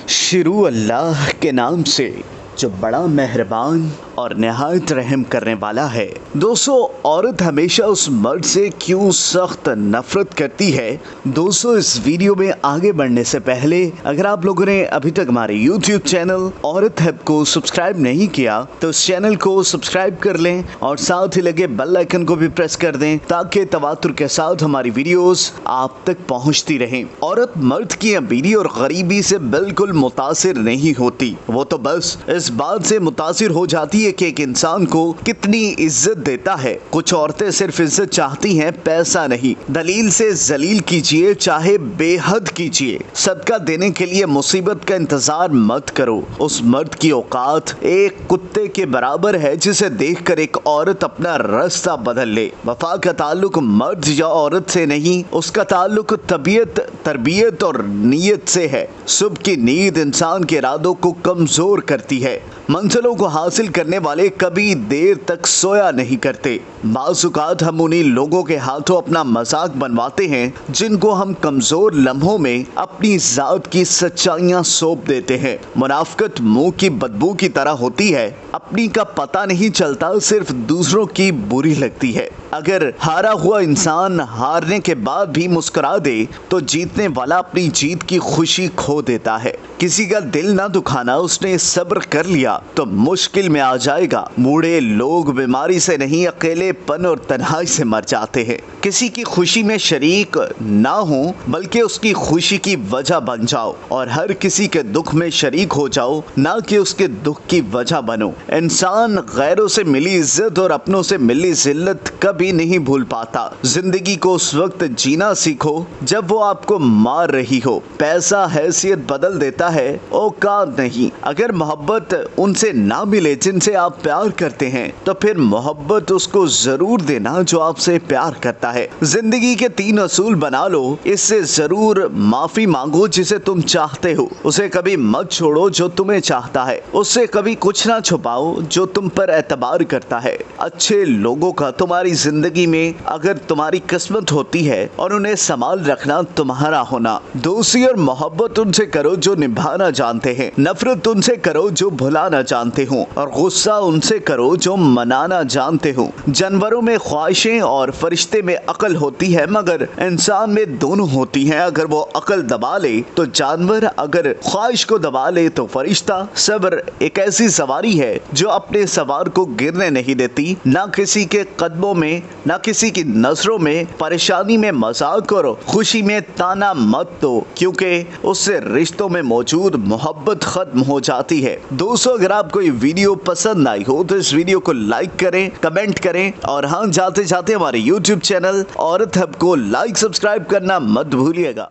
शुरू अल्लाह के नाम से जो बड़ा मेहरबान और नहायत रहम करने वाला है। दोस्तों, औरत हमेशा उस मर्द से क्यों सख्त नफरत करती है। दोस्तों, इस वीडियो में आगे बढ़ने से पहले अगर आप लोगों ने अभी तक हमारे YouTube चैनल औरत हब को सब्सक्राइब नहीं किया तो इस चैनल को सब्सक्राइब कर लें और साथ ही लगे बेल आइकन को भी प्रेस कर दें ताकि तवातुर के साथ हमारी वीडियोस आप तक पहुंचती रहें। औरत मर्द की अमीरी और गरीबी से बिल्कुल मुतासिर नहीं होती, वो तो बस इस बात से मुतासिर हो जाती है कि एक इंसान को कितनी इज्जत देता है। कुछ औरतें सिर्फ इज्जत चाहती हैं, पैसा नहीं। दलील से जलील कीजिए, चाहे बेहद कीजिए। सदका देने के लिए मुसीबत का इंतजार मत करो। उस मर्द की औकात एक कुत्ते के बराबर है जिसे देखकर एक औरत अपना रास्ता बदल ले। वफा का ताल्लुक मर्द या औरत से नहीं, उसका ताल्लुक तबीयत, तरबियत और नीयत से है। सुबह की नींद इंसान के इरादों को कमजोर करती है। मंजिलों को हासिल करने वाले कभी देर तक सोया नहीं करते। बाज़-औक़ात हम उन्हीं लोगों के हाथों अपना मजाक बनवाते हैं जिनको हम कमजोर लम्हों में अपनी जात की सच्चाइयां सौंप देते हैं। मुनाफ़िक़त मुंह की बदबू की तरह होती है, अपनी का पता नहीं चलता, सिर्फ दूसरों की बुरी लगती है। अगर हारा हुआ इंसान हारने के बाद भी मुस्कुरा दे तो जीतने वाला अपनी जीत की खुशी खो देता है। किसी का दिल ना दुखाना, उसने सब्र कर लिया तो मुश्किल में आ जाएगा। बूढ़े लोग बीमारी से नहीं, अकेलेपन और तन्हाई से मर जाते हैं। किसी की खुशी में शरीक ना हो बल्कि उसकी खुशी की वजह बन जाओ और हर किसी के दुख में शरीक हो जाओ, ना कि उसके दुख की वजह बनो। इंसान गैरों से मिली इज्जत और अपनों से मिली जिल्लत कभी नहीं भूल पाता। जिंदगी को उस वक्त जीना सीखो जब वो आपको मार रही हो। पैसा हैसियत बदल देता है, औकात नहीं। अगर मोहब्बत उनसे ना मिले जिनसे आप प्यार करते हैं तो फिर मोहब्बत उसको जरूर देना जो आपसे प्यार करता है। जिंदगी के 3 असूल बना लो, इससे जरूर माफी मांगो जिसे तुम चाहते हो, उसे कभी मत छोड़ो जो तुम्हें चाहता है, उससे कभी कुछ ना छुपाओ जो तुम पर एतबार करता है। अच्छे लोगों का तुम्हारी जिंदगी में अगर तुम्हारी किस्मत होती है और उन्हें संभाल रखना तुम्हारा होना। दोस्ती और मोहब्बत उनसे करो जो निभाना जानते हैं, नफरत उनसे करो जो भुलाना जानते हो और गुस्सा उनसे करो जो मनाना जानते हो। जानवरों में ख्वाहिशें और फरिश्ते में अकल होती है, मगर इंसान में दोनों होती हैं। अगर वो अकल दबा ले तो जानवर, अगर ख्वाहिश को दबा ले तो फरिश्ता। सब्र एक ऐसी सवारी है जो अपने सवार को गिरने नहीं देती, ना किसी के कदमों में ना किसी की नजरों में। परेशानी में मजाक करो, खुशी में ताना मत दो, क्योंकि उससे रिश्तों में मौजूद मोहब्बत खत्म हो जाती है। दोस्तों, अगर आपको ये वीडियो पसंद आई हो तो इस वीडियो को लाइक करें, कमेंट करें और हाँ, जाते जाते हमारे YouTube चैनल औरत हब को लाइक सब्सक्राइब करना मत भूलिएगा।